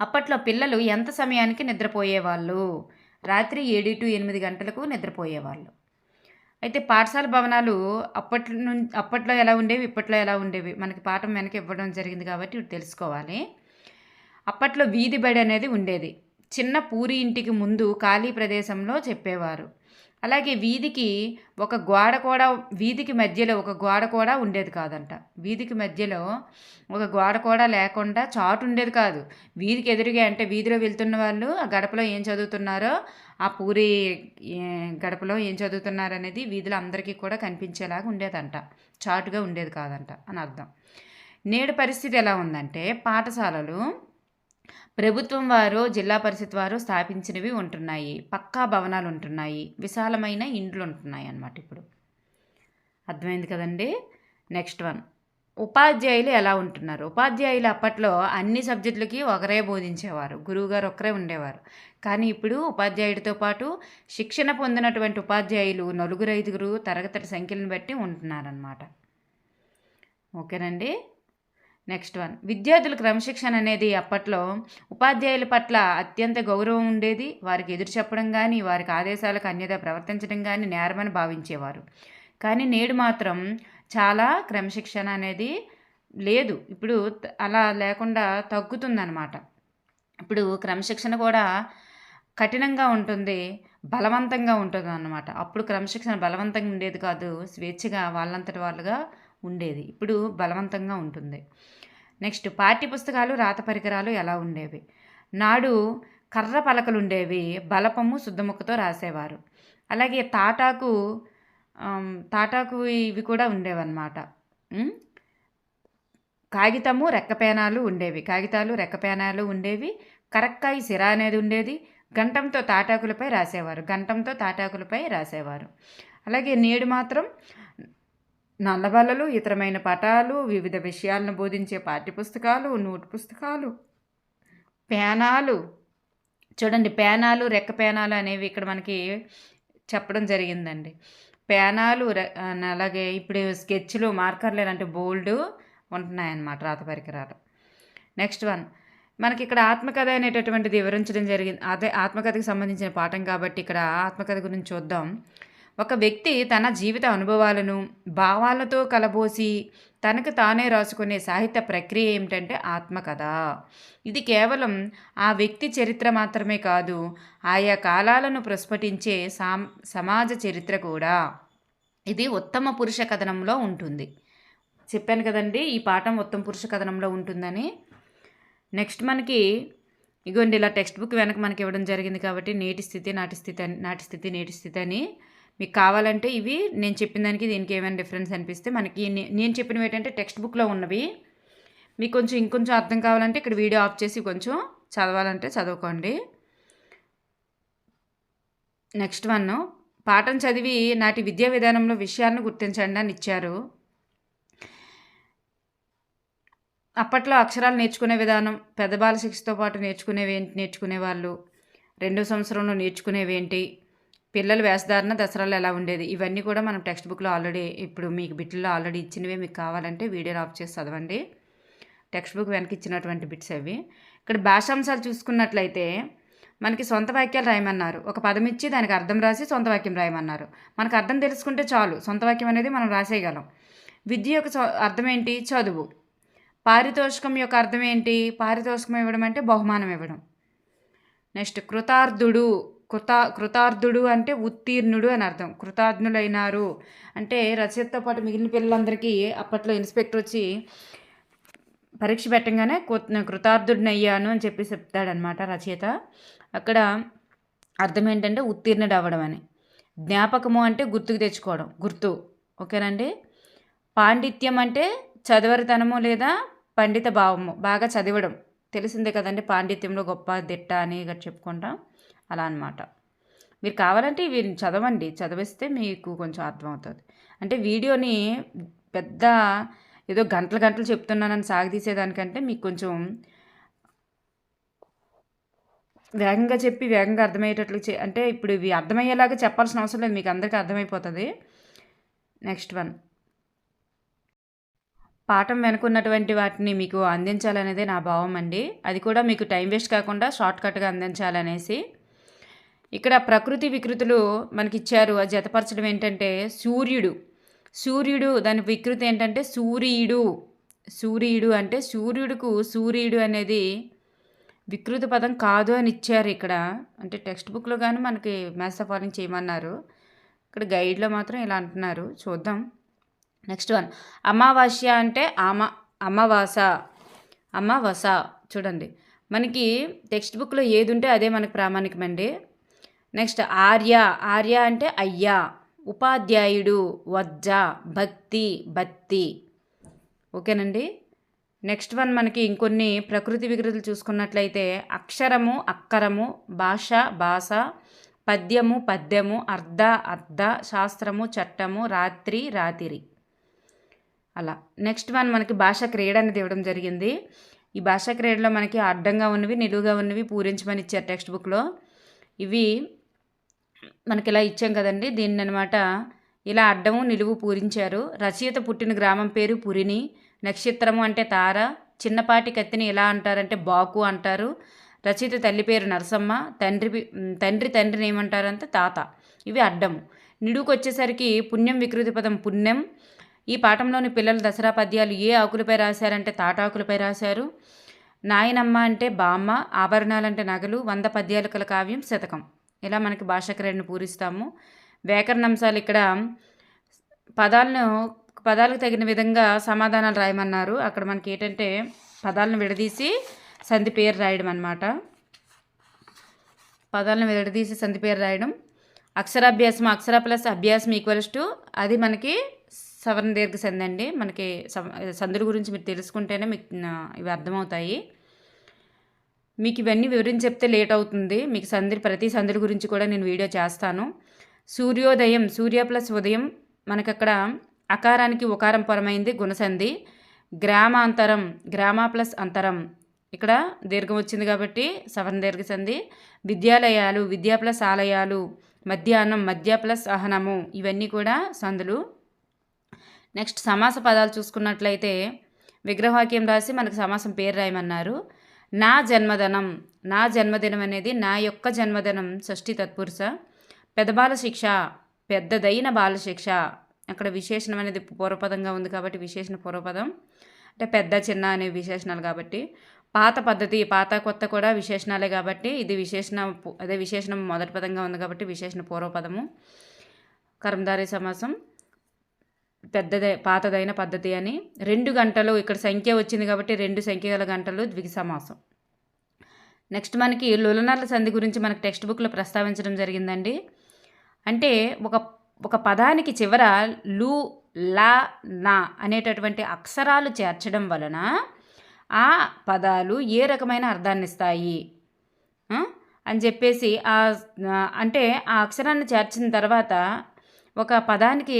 అప్పట్లో పిల్లలు ఎంత సమయానికి నిద్రపోయేవాళ్ళు? రాత్రి 7-8 గంటలకు నిద్రపోయేవాళ్ళు. అయితే పాఠశాల భవనాలు అప్పట్లో ఎలా ఉండేవి, ఇప్పట్లో ఎలా ఉండేవి మనకి పాఠం వెనక ఇవ్వడం జరిగింది కాబట్టి ఇప్పుడు తెలుసుకోవాలి. అప్పట్లో వీధి బడి అనేది ఉండేది. చిన్న పూరి ఇంటికి ముందు ఖాళీ ప్రదేశంలో చెప్పేవారు. అలాగే వీధికి మధ్యలో ఒక గోడ కూడా ఉండేది కాదంట. వీధికి మధ్యలో ఒక గోడ కూడా లేకుండా చాటు ఉండేది కాదు. వీధికి ఎదురుగా అంటే వీధిలో వెళ్తున్న వాళ్ళు ఆ గడపలో ఏం చదువుతున్నారో, ఆ పూరి గడపలో ఏం చదువుతున్నారు అనేది వీధిలో అందరికీ కూడా కనిపించేలాగా ఉండేదంట. చాటుగా ఉండేది కాదంట అని అర్థం. నేడు పరిస్థితి ఎలా ఉందంటే పాఠశాలలు ప్రభుత్వం వారు జిల్లా పరిషత్ వారు స్థాపించినవి ఉంటున్నాయి, పక్కా భవనాలు ఉంటున్నాయి, విశాలమైన ఇండ్లు ఉంటున్నాయి అన్నమాట. ఇప్పుడు అర్థమైంది కదండి. నెక్స్ట్ వన్, ఉపాధ్యాయులు ఎలా ఉంటున్నారు? ఉపాధ్యాయులు అప్పట్లో అన్ని సబ్జెక్టులకి ఒకరే బోధించేవారు, గురువుగారు ఒకరే ఉండేవారు. కానీ ఇప్పుడు ఉపాధ్యాయుడితో పాటు శిక్షణ పొందినటువంటి ఉపాధ్యాయులు 4-5 తరగతి సంఖ్యలను బట్టి ఉంటున్నారన్నమాట. ఓకేనండి. నెక్స్ట్ వన్, విద్యార్థుల క్రమశిక్షణ అనేది అప్పట్లో ఉపాధ్యాయుల పట్ల అత్యంత గౌరవం ఉండేది. వారికి ఎదురు చెప్పడం కానీ, వారికి ఆదేశాలకు అన్యథా ప్రవర్తించడం కానీ నేరమని భావించేవారు. కానీ నేడు మాత్రం చాలా క్రమశిక్షణ అనేది లేదు. ఇప్పుడు అలా లేకుండా తగ్గుతుందన్నమాట. ఇప్పుడు క్రమశిక్షణ కూడా కఠినంగా ఉంటుంది, బలవంతంగా ఉంటుంది అన్నమాట. అప్పుడు క్రమశిక్షణ బలవంతంగా ఉండేది కాదు, స్వేచ్ఛగా వాళ్ళంతటి వాళ్ళుగా ఉండేది. ఇప్పుడు బలవంతంగా ఉంటుంది. నెక్స్ట్, పాఠ్య పుస్తకాలు రాత పరికరాలు ఎలా ఉండేవి? నాడు కర్ర పలకలు ఉండేవి, బలపము శుద్ధముక్కతో రాసేవారు. అలాగే తాటాకు ఇవి కూడా ఉండేవన్నమాట. కాగితాలు రెక్కపేనాలు ఉండేవి. కరక్కాయి సిర అనేది ఉండేది. గంటంతో తాటాకులపై రాసేవారు. అలాగే నేడు మాత్రం నల్లబల్లలు, ఇతరమైన పటాలు, వివిధ విషయాలను బోధించే పాఠ్యపుస్తకాలు, నోట్ పుస్తకాలు, పేనాలు. చూడండి, పేనాలు, రెక్క పేనాలు అనేవి ఇక్కడ మనకి చెప్పడం జరిగిందండి. పేనాలు, అలాగే ఇప్పుడు స్కెచ్లు, మార్కర్లు ఇలాంటి బోల్డ్ ఉంటున్నాయన్నమాట రాత పరికరాలు. నెక్స్ట్ వన్, మనకి ఇక్కడ ఆత్మకథ అనేటటువంటిది వివరించడం జరిగింది. అదే ఆత్మకథకి సంబంధించిన పాఠం కాబట్టి ఇక్కడ ఆత్మకథ గురించి చూద్దాం. ఒక వ్యక్తి తన జీవిత అనుభవాలను భావాలతో కలబోసి తనకు తానే రాసుకునే సాహిత్య ప్రక్రియ ఏమిటంటే ఆత్మకథ. ఇది కేవలం ఆ వ్యక్తి చరిత్ర మాత్రమే కాదు, ఆయా కాలాలను ప్రస్ఫుటించే సమాజ చరిత్ర కూడా. ఇది ఉత్తమ పురుష కథనంలో ఉంటుంది. చెప్పాను కదండి, ఈ పాఠం ఉత్తమ పురుష కథనంలో ఉంటుందని. నెక్స్ట్ మనకి ఇగోండి ఇలా టెక్స్ట్ బుక్ వెనక మనకి ఇవ్వడం జరిగింది కాబట్టి నేటి స్థితి నేటి స్థితి అని. మీకు కావాలంటే ఇవి నేను చెప్పిన దానికి దీనికి ఏమైనా డిఫరెన్స్ అనిపిస్తే మనకి నేను చెప్పినవి ఏంటంటే టెక్స్ట్ బుక్లో ఉన్నవి. మీకు కొంచెం ఇంకొంచెం అర్థం కావాలంటే ఇక్కడ వీడియో ఆఫ్ చేసి కొంచెం చదవాలంటే చదువుకోండి. నెక్స్ట్ వన్, పాఠం చదివి నాటి విద్యా విధానంలో విషయాలను గుర్తించండి అని ఇచ్చారు. అప్పట్లో అక్షరాలు నేర్చుకునే విధానం, పెద్ద బాల శిక్షతో పాటు నేర్చుకునేవాళ్ళు, 2వ సంవత్సరంలో నేర్చుకునేవేంటి, పిల్లల వేషధారణ దసరాలు ఎలా ఉండేది, ఇవన్నీ కూడా మనం టెక్స్ట్ బుక్లో ఆల్రెడీ ఇప్పుడు మీకు బిట్లో ఆల్రెడీ ఇచ్చినవే. మీకు కావాలంటే వీడియోని ఆఫ్ చేసి చదవండి. టెక్స్ట్ బుక్ వెనక ఇచ్చినటువంటి బిట్స్ అవి. ఇక్కడ భాషాంశాలు చూసుకున్నట్లయితే మనకి సొంత వాక్యాలు రాయమన్నారు. ఒక పదం ఇచ్చి దానికి అర్థం రాసి సొంత వాక్యం రాయమన్నారు. మనకు అర్థం తెలుసుకుంటే చాలు, సొంత వాక్యం అనేది మనం రాసేయగలం. విద్య యొక్క అర్థం ఏంటి? చదువు. పారితోషికం యొక్క అర్థం ఏంటి? పారితోషికం ఇవ్వడం అంటే బహుమానం ఇవ్వడం. నెక్స్ట్, కృతార్థుడు అంటే ఉత్తీర్ణుడు అని అర్థం. కృతార్థులైనారు అంటే రచయితతో పాటు మిగిలిన పిల్లలందరికీ అప్పట్లో ఇన్స్పెక్టర్ వచ్చి పరీక్ష పెట్టంగానే కృతార్థుడిని అయ్యాను అని చెప్పి చెప్తాడనమాట రచయిత. అక్కడ అర్థం ఏంటంటే ఉత్తీర్ణుడు అవ్వడం అని. జ్ఞాపకము అంటే గుర్తుకు తెచ్చుకోవడం, గుర్తు. ఓకేనండి. పాండిత్యం అంటే చదవరితనము లేదా పండిత భావము, బాగా చదవడం. తెలిసిందే కదండి, పాండిత్యంలో గొప్ప దిట్ట అని చెప్పుకుంటాం, అలా అనమాట. మీరు కావాలంటే ఇవి చదవండి, చదివిస్తే మీకు కొంచెం అర్థమవుతుంది. అంటే వీడియోని పెద్ద ఏదో గంటలు చెప్తున్నానని సాగదీసేదానికంటే మీకు కొంచెం వేగంగా చెప్పి వేగంగా అర్థమయ్యేటట్లు అంటే ఇప్పుడు ఇవి అర్థమయ్యేలాగా చెప్పాల్సిన అవసరం లేదు, మీకు అందరికీ అర్థమైపోతుంది. నెక్స్ట్ వన్, పాఠం వెనుకున్నటువంటి వాటిని మీకు అందించాలనేదే నా భావం అండి. అది కూడా మీకు టైం వేస్ట్ కాకుండా షార్ట్కట్గా అందించాలనేసి. ఇక్కడ ప్రకృతి వికృతులు మనకి ఇచ్చారు. అది జతపరచడం ఏంటంటే సూర్యుడు దాని వికృతి ఏంటంటే సూర్యుడు అంటే సూర్యుడు అనేది వికృతి పదం కాదు అని ఇచ్చారు ఇక్కడ. అంటే టెక్స్ట్ బుక్లో కానీ మనకి మ్యాథ్స్ ఆఫ్ ఫాలోయింగ్ చేయమన్నారు, ఇక్కడ గైడ్లో మాత్రం ఇలా అంటున్నారు. చూద్దాం. నెక్స్ట్ వన్, అమావాస్య అంటే అమావాస. చూడండి, మనకి టెక్స్ట్ బుక్లో ఏది ఉంటే అదే మనకి ప్రామాణికమండి. నెక్స్ట్, ఆర్య అంటే అయ్యా. ఉపాధ్యాయుడు, వజ్జ, బత్తి. ఓకేనండి. నెక్స్ట్ వన్, మనకి ఇంకొన్ని ప్రకృతి వికృతులు చూసుకున్నట్లయితే అక్షరము, అక్కరము, భాష, పద్యము, అర్ధ, శాస్త్రము, చట్టము, రాతిరి. అలా. నెక్స్ట్ వన్, మనకి భాషా క్రీడ అనేది ఇవ్వడం జరిగింది. ఈ భాషా క్రీడలో మనకి అడ్డంగా ఉన్నవి, నిలువుగా ఉన్నవి పూరించమని ఇచ్చారు టెక్స్ట్ బుక్లో. ఇవి మనకి ఇలా ఇచ్చాం కదండి, దీన్ని అనమాట ఇలా అడ్డము నిలువు పూరించారు. రచయిత పుట్టిన గ్రామం పేరు పురిని, నక్షత్రము అంటే తార. చిన్నపాటి కత్తిని ఎలా అంటారంటే బాకు అంటారు. రచయిత తల్లి పేరు నరసమ్మ. తండ్రిని ఏమంటారంటే తాత. ఇవి అడ్డము. నిడుకు వచ్చేసరికి పుణ్యం వికృతి పదం పుణ్యం. ఈ పాఠంలోని పిల్లలు దసరా పద్యాలు ఏ ఆకులపై రాశారంటే తాటాకులపై రాశారు. నాయనమ్మ అంటే బామ్మ. ఆభరణాలంటే నగలు. 100 పద్యాలు కల కావ్యం శతకం. ఇలా మనకి భాషాకరణను పూరిస్తాము. వ్యాకరణాంశాలు ఇక్కడ పదాలకు తగిన విధంగా సమాధానాలు రాయమన్నారు. అక్కడ మనకి ఏంటంటే పదాలను విడదీసి సంధి పేరు రాయడం అన్నమాట. పదాలను విడదీసి సంధి పేరు రాయడం. అక్షరాభ్యాసం అక్షర ప్లస్ అభ్యాసం ఈక్వల్స్ టు అది మనకి సవర్ణ దీర్ఘ సంధి అండి. మనకి సంధుల గురించి మీరు తెలుసుకుంటేనే మీకు ఇవి అర్థమవుతాయి. మీకు ఇవన్నీ వివరించి చెప్తే లేట్ అవుతుంది. మీకు ప్రతి సంధుల గురించి కూడా నేను వీడియో చేస్తాను. సూర్యోదయం సూర్య ప్లస్ ఉదయం మనకి అక్కడ అకారానికి ఉకారం పరమైంది గుణసంధి. గ్రామాంతరం గ్రామ ప్లస్ అంతరం ఇక్కడ దీర్ఘం వచ్చింది కాబట్టి సవర్ణ దీర్ఘ సంధి. విద్యాలయాలు విద్యా ప్లస్ ఆలయాలు. మధ్యాహ్నం మధ్య ప్లస్ అహనము ఇవన్నీ కూడా సంధులు. నెక్స్ట్ సమాస పదాలు చూసుకున్నట్లయితే విగ్రహవాక్యం రాసి మనకు సమాసం పేరు రాయమన్నారు. నా జన్మదినం అనేది నా యొక్క జన్మదినం షష్ఠి తత్పురుష. పెద్దబాల శిక్ష పెద్దదైన బాలశిక్ష. అక్కడ విశేషణం అనేది పూర్వపదంగా ఉంది కాబట్టి విశేషణ పూర్వపదం అంటే పెద్ద చిన్న అనే విశేషణాలు కాబట్టి. పాత పద్ధతి పాత కొత్త కూడా విశేషణాలే కాబట్టి ఇది విశేషణం మొదటి పదంగా ఉంది కాబట్టి విశేషణ పూర్వపదము. కర్మధారయ సమాసం పాతదైన పద్ధతి అని. 2 గంటలు ఇక్కడ సంఖ్య వచ్చింది కాబట్టి 2 సంఖ్య గల గంటలు ద్విగు సమాసం. నెక్స్ట్ మనకి లులనర్ల సంధి గురించి మనకి టెక్స్ట్ బుక్లో ప్రస్తావించడం జరిగిందండి. అంటే ఒక పదానికి చివర లు లా నా అనేటటువంటి అక్షరాలు చేర్చడం వలన ఆ పదాలు ఏ రకమైన అర్థాన్ని ఇస్తాయి అని చెప్పేసి అంటే ఆ అక్షరాన్ని చేర్చిన తర్వాత ఒక పదానికి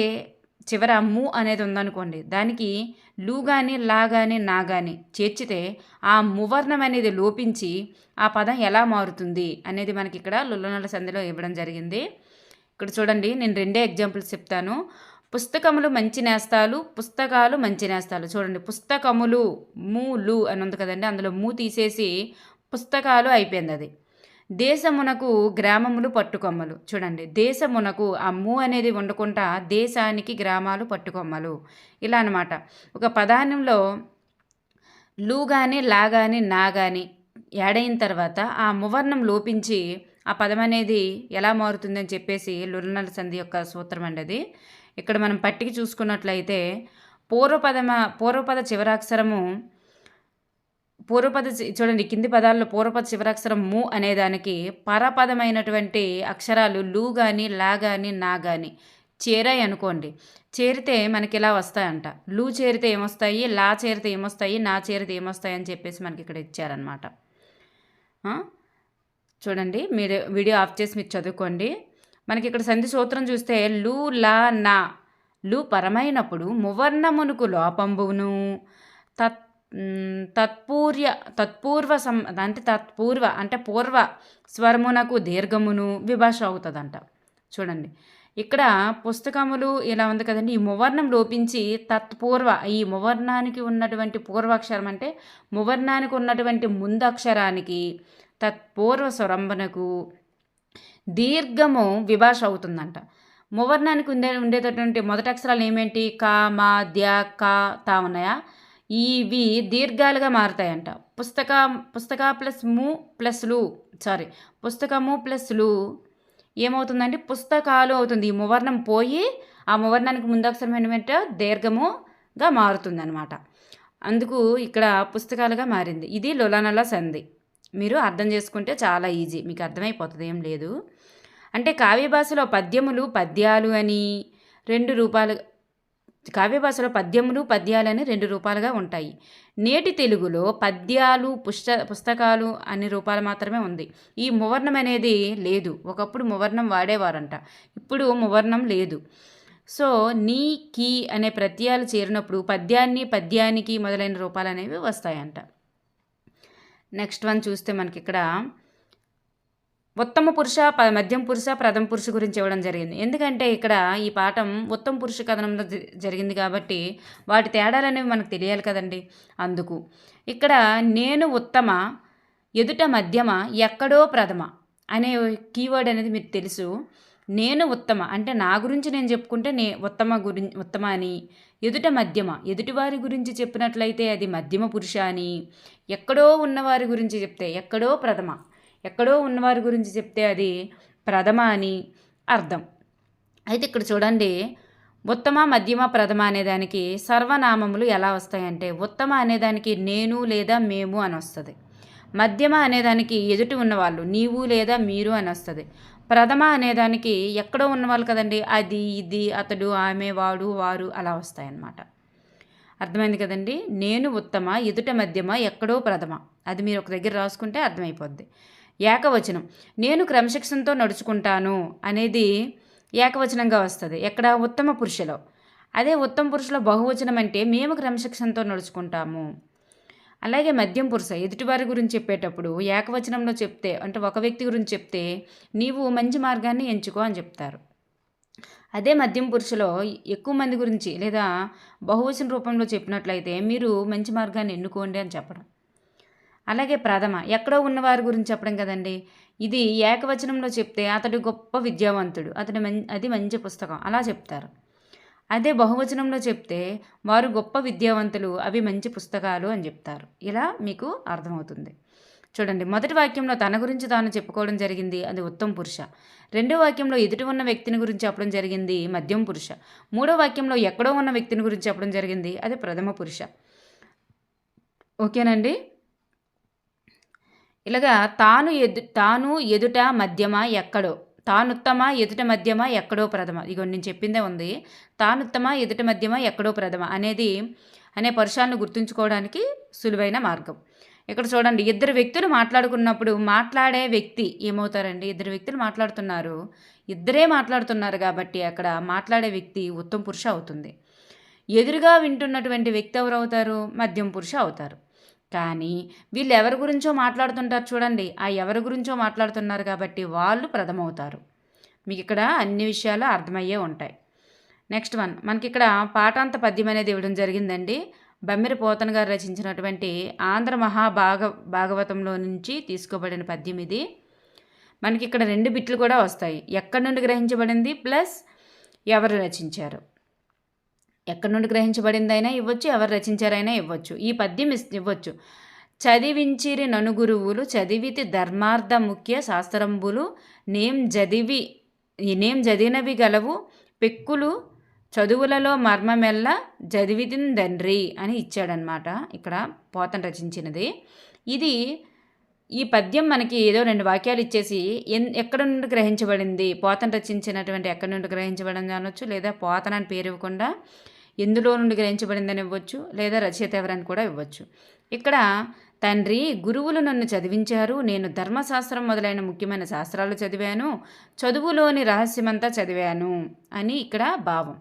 చివర ము అనేది ఉందనుకోండి, దానికి లు కానీ లా కానీ నా కానీ చేర్చితే ఆ మువర్ణం అనేది లోపించి ఆ పదం ఎలా మారుతుంది అనేది మనకి ఇక్కడ లులనర్ల సంధిలో ఇవ్వడం జరిగింది. ఇక్కడ చూడండి, నేను 2 ఎగ్జాంపుల్స్ చెప్తాను. పుస్తకములు మంచి నేస్తాలు, పుస్తకాలు మంచి నేస్తాలు. చూడండి, పుస్తకములు మూలు అని ఉంది కదండి, అందులో మూ తీసేసి పుస్తకాలు అయిపోయింది అది. దేశమునకు గ్రామములు పట్టుకొమ్మలు. చూడండి, దేశమునకు ఆ మూ అనేది ఉండకుండా దేశానికి గ్రామాలు పట్టుకొమ్మలు ఇలా అనమాట. ఒక పదానంలో లు కానీ లా కానీ నా కానీ యాడ్ అయిన తర్వాత ఆ మువర్ణం లోపించి ఆ పదం అనేది ఎలా మారుతుందని చెప్పేసి లులనర్ల సంధి యొక్క సూత్రం అండి అది. ఇక్కడ మనం పట్టికి చూసుకున్నట్లయితే పూర్వపద చివరాక్షరము చూడండి, కింది పదాల్లో పూర్వపద చివరాక్షరం ము అనేదానికి పరపదమైనటువంటి అక్షరాలు లు కానీ లా కానీ నా కానీ చేరాయి అనుకోండి. చేరితే మనకి ఇలా వస్తాయంట. లు చేరితే ఏమొస్తాయి, లా చేరితే ఏమొస్తాయి, నా చేరితే ఏమొస్తాయి అని చెప్పేసి మనకి ఇక్కడ ఇచ్చారనమాట. చూడండి, మీరు వీడియో ఆఫ్ చేసి మీరు చదువుకోండి. మనకి ఇక్కడ సంధి సూత్రం చూస్తే లు లా నా లు పరమైనప్పుడు మువర్ణమునకు లోపంబును పూర్వ స్వరమునకు దీర్ఘమును విభాష అవుతుందంట. చూడండి, ఇక్కడ పుస్తకములు ఇలా ఉంది కదండి, ఈ మువర్ణం లోపించి తత్పూర్వ ఈ మువర్ణానికి ఉన్నటువంటి పూర్వాక్షరం అంటే మువర్ణానికి ఉన్నటువంటి ముందు అక్షరానికి తత్పూర్వ స్వరంబనకు దీర్ఘము విభాష అవుతుందంట. మువర్ణానికి ఉండేటటువంటి మొదటి అక్షరాలు ఏమేంటి కా మా ద్య కా తా ఉన్నాయా, ఇవి దీర్ఘాలుగా మారుతాయంట. పుస్తకము ప్లస్ లు ఏమవుతుందంటే పుస్తకాలు అవుతుంది. ఈ మువర్ణం పోయి ఆ మువర్ణానికి ముందు అక్షరం ఏమంటే దీర్ఘముగా మారుతుంది అనమాట. అందుకు ఇక్కడ పుస్తకాలుగా మారింది. ఇది లులనర్ల సంధి. మీరు అర్థం చేసుకుంటే చాలా ఈజీ, మీకు అర్థమైపోతుంది, ఏం లేదు. అంటే కావ్య భాషలో పద్యాలు అని 2 రూపాలు, కావ్య భాషలో పద్యాలు అని 2 రూపాలుగా ఉంటాయి. నేటి తెలుగులో పద్యాలు పుస్తకాలు అన్ని రూపాలు మాత్రమే ఉంది. ఈ మువర్ణం అనేది లేదు. ఒకప్పుడు మువర్ణం వాడేవారంట, ఇప్పుడు మువర్ణం లేదు. సో నీ కీ అనే ప్రత్యయాలు చేరినప్పుడు పద్యానికి మొదలైన రూపాలు అనేవి వస్తాయంట. నెక్స్ట్ వన్ చూస్తే మనకి ఇక్కడ ఉత్తమ పురుష, మధ్యం పురుష, ప్రథమ పురుష గురించి ఇవ్వడం జరిగింది. ఎందుకంటే ఇక్కడ ఈ పాఠం ఉత్తమ పురుష కథనంలో జరిగింది కాబట్టి వాటి తేడాలనేవి మనకు తెలియాలి కదండి. అందుకు ఇక్కడ నేను ఉత్తమ, ఎదుట మధ్యమ, ఎక్కడో ప్రథమ అనే కీవర్డ్ అనేది మీకు తెలుసు. నేను ఉత్తమ అంటే నా గురించి నేను చెప్పుకుంటే ఉత్తమ అని, ఎదుట మధ్యమ ఎదుటివారి గురించి చెప్పినట్లయితే అది మధ్యమ పురుష అని, ఎక్కడో ఉన్నవారి గురించి చెప్తే ఎక్కడో ప్రథమ, ఎక్కడో ఉన్నవారి గురించి చెప్తే అది ప్రథమ అని అర్థం. అయితే ఇక్కడ చూడండి, ఉత్తమ, మధ్యమ, ప్రథమ అనేదానికి సర్వనామములు ఎలా వస్తాయంటే ఉత్తమ అనేదానికి నేను లేదా మేము అని వస్తుంది. మధ్యమ అనేదానికి ఎదుటి ఉన్నవాళ్ళు నీవు లేదా మీరు అని వస్తుంది. ప్రథమ అనేదానికి ఎక్కడో ఉన్నవాళ్ళు కదండి, అది, ఇది, అతడు, ఆమె, వాడు, వారు అలా వస్తాయన్నమాట. అర్థమైంది కదండి. నేను ఉత్తమ, ఎదుట మధ్యమ, ఎక్కడో ప్రథమ, అది మీరు ఒక దగ్గర రాసుకుంటే అర్థమైపోద్ది. ఏకవచనం, నేను క్రమశిక్షణతో నడుచుకుంటాను అనేది ఏకవచనంగా వస్తుంది ఎక్కడ, ఉత్తమ పురుషులో. అదే ఉత్తమ పురుషులో బహువచనం అంటే మేము క్రమశిక్షణతో నడుచుకుంటాము. అలాగే మధ్యం పురుష ఎదుటివారి గురించి చెప్పేటప్పుడు ఏకవచనంలో చెప్తే అంటే ఒక వ్యక్తి గురించి చెప్తే నీవు మంచి మార్గాన్ని ఎంచుకో అని చెప్తారు. అదే మధ్యం పురుషులో ఎక్కువ మంది గురించి లేదా బహువచన రూపంలో చెప్పినట్లయితే మీరు మంచి మార్గాన్ని ఎన్నుకోండి అని చెప్పడం. అలాగే ప్రథమ ఎక్కడో ఉన్నవారి గురించి చెప్పడం కదండి. ఇది ఏకవచనంలో చెప్తే అతడు గొప్ప విద్యావంతుడు, అది మంచి పుస్తకం అలా చెప్తారు. అదే బహువచనంలో చెప్తే వారు గొప్ప విద్యావంతులు, అవి మంచి పుస్తకాలు అని చెప్తారు. ఇలా మీకు అర్థమవుతుంది. చూడండి, మొదటి వాక్యంలో తన గురించి తాను చెప్పుకోవడం జరిగింది, అది ఉత్తమ పురుష. రెండో వాక్యంలో ఎదుటి ఉన్న వ్యక్తిని గురించి చెప్పడం జరిగింది, మధ్యం పురుష. మూడో వాక్యంలో ఎక్కడో ఉన్న వ్యక్తిని గురించి చెప్పడం జరిగింది, అది ప్రథమ పురుష. ఓకేనండి. ఇలాగా తాను ఎదుట మధ్యమ, ఎక్కడో, తానుత్తమ, ఎదుట మధ్యమ, ఎక్కడో ప్రథమ. ఇగో నేను చెప్పిందే ఉంది. తానుత్తమ, ఎదుట మధ్యమ, ఎక్కడో ప్రథమ అనే పరుషాలను గుర్తుంచుకోవడానికి సులువైన మార్గం. ఇక్కడ చూడండి, ఇద్దరు వ్యక్తులు మాట్లాడుకున్నప్పుడు మాట్లాడే వ్యక్తి ఏమవుతారండి, ఇద్దరు వ్యక్తులు మాట్లాడుతున్నారు, ఇద్దరే మాట్లాడుతున్నారు కాబట్టి అక్కడ మాట్లాడే వ్యక్తి ఉత్తమ పురుష అవుతుంది. ఎదురుగా వింటున్నటువంటి వ్యక్తి ఎవరు అవుతారు, మధ్యం పురుష అవుతారు. కానీ వీళ్ళు ఎవరి గురించో మాట్లాడుతుంటారు చూడండి, ఆ ఎవరి గురించో మాట్లాడుతున్నారు కాబట్టి వాళ్ళు ప్రథమ అవుతారు. మీకు ఇక్కడ అన్ని విషయాలు అర్థమయ్యే ఉంటాయి. నెక్స్ట్ వన్, మనకి ఇక్కడ పాఠాంత పద్యం అనేది ఇవ్వడం జరిగిందండి. బమ్మెర పోతన గారు రచించినటువంటి ఆంధ్ర భాగవతంలో నుంచి తీసుకోబడిన పద్యం ఇది. మనకి ఇక్కడ 2 బిట్లు కూడా వస్తాయి, ఎక్కడి నుండి గ్రహించబడింది ప్లస్ ఎవరు రచించారు. ఎక్కడి నుండి గ్రహించబడిందైనా ఇవ్వచ్చు, ఎవరు రచించారైనా ఇవ్వచ్చు. ఈ పద్యం ఇవ్వచ్చు. చదివించిరి ననుగురువులు, చదివితి ధర్మార్థ ముఖ్య శాస్త్రంబులు, నేం జదినవి గలవు పెక్కులు, చదువులలో మర్మమెల్ల జదివితిందండ్రి అని ఇచ్చాడనమాట. ఇక్కడ పోతన రచించినది ఇది. ఈ పద్యం మనకి ఏదో 2 వాక్యాలు ఇచ్చేసి ఎక్కడ నుండి గ్రహించబడింది, పోతన రచించినటువంటి ఎక్కడి నుండి గ్రహించబడింది అనొచ్చు, లేదా పోతన అని పేరు ఇవ్వకుండా ఎందులో నుండి గ్రహించబడిందని ఇవ్వచ్చు, లేదా రచయిత ఎవరని కూడా ఇవ్వచ్చు. ఇక్కడ తండ్రి, గురువులు నన్ను చదివించారు, నేను ధర్మశాస్త్రం మొదలైన ముఖ్యమైన శాస్త్రాలు చదివాను, చదువులోని రహస్యమంతా చదివాను అని ఇక్కడ భావం.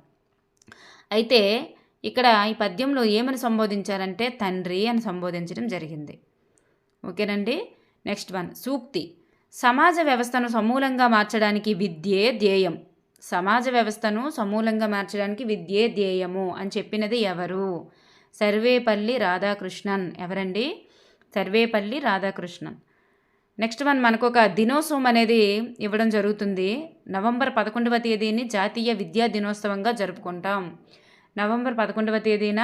అయితే ఇక్కడ ఈ పద్యంలో ఏమని సంబోధించారంటే తండ్రి అని సంబోధించడం జరిగింది. ఓకేనండి. నెక్స్ట్ వన్, సూక్తి. సమాజ వ్యవస్థను సమూలంగా మార్చడానికి విద్యే ధ్యేయం. సమాజ వ్యవస్థను సమూలంగా మార్చడానికి విద్యే ధ్యేయము అని చెప్పినది ఎవరు? సర్వేపల్లి రాధాకృష్ణన్. ఎవరండి? సర్వేపల్లి రాధాకృష్ణన్. నెక్స్ట్ వన్, మనకు ఒక దినోత్సవం అనేది ఇవ్వడం జరుగుతుంది. నవంబర్ 11వ తేదీని జాతీయ విద్యా దినోత్సవంగా జరుపుకుంటాం. నవంబర్ 11వ తేదీన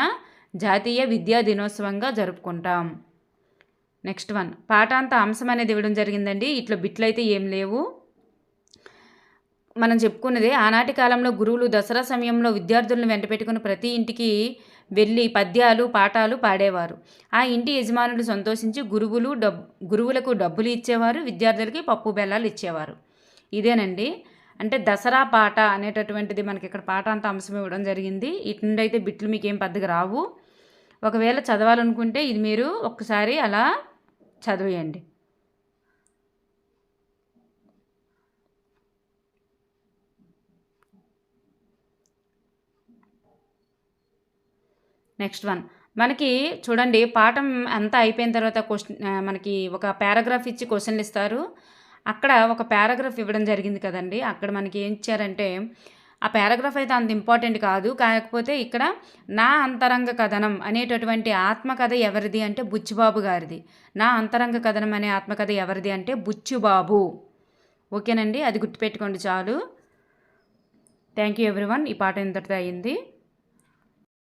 జాతీయ విద్యా దినోత్సవంగా జరుపుకుంటాం. నెక్స్ట్ వన్, పాఠాంత అంశం అనేది ఇవ్వడం జరిగిందండి. ఇట్లా బిట్లు అయితే ఏం లేవు. మనం చెప్పుకున్నదే, ఆనాటి కాలంలో గురువులు దసరా సమయంలో విద్యార్థులను వెంట పెట్టుకుని ప్రతి ఇంటికి వెళ్ళి పద్యాలు పాఠాలు పాడేవారు. ఆ ఇంటి యజమానులు సంతోషించి గురువులకు డబ్బులు ఇచ్చేవారు, విద్యార్థులకి పప్పు బెల్లాలు ఇచ్చేవారు. ఇదేనండి. అంటే దసరా పాట అనేటటువంటిది మనకి ఇక్కడ పాఠాంత అంశం ఇవ్వడం జరిగింది. ఇటు నుండి అయితే బిట్లు మీకు ఏం పెద్దగా రావు. ఒకవేళ చదవాలనుకుంటే ఇది మీరు ఒక్కసారి అలా చదివేయండి. నెక్స్ట్ వన్, మనకి చూడండి, పాఠం అంతా అయిపోయిన తర్వాత మనకి ఒక పారాగ్రాఫ్ ఇచ్చి క్వశ్చన్లు ఇస్తారు. అక్కడ ఒక పారాగ్రాఫ్ ఇవ్వడం జరిగింది కదండి. అక్కడ మనకి ఏం ఇచ్చారంటే, ఆ పారాగ్రాఫ్ అయితే అంత ఇంపార్టెంట్ కాదు. కాకపోతే ఇక్కడ నా అంతరంగ కథనం అనేటటువంటి ఆత్మకథ ఎవరిది అంటే బుచ్చిబాబు గారిది. నా అంతరంగ కథనం అనే ఆత్మకథ ఎవరిది అంటే బుచ్చిబాబు. ఓకేనండి, అది గుర్తుపెట్టుకోండి చాలు. Thank you everyone. ఈ పాట ఇంతటితో అయింది.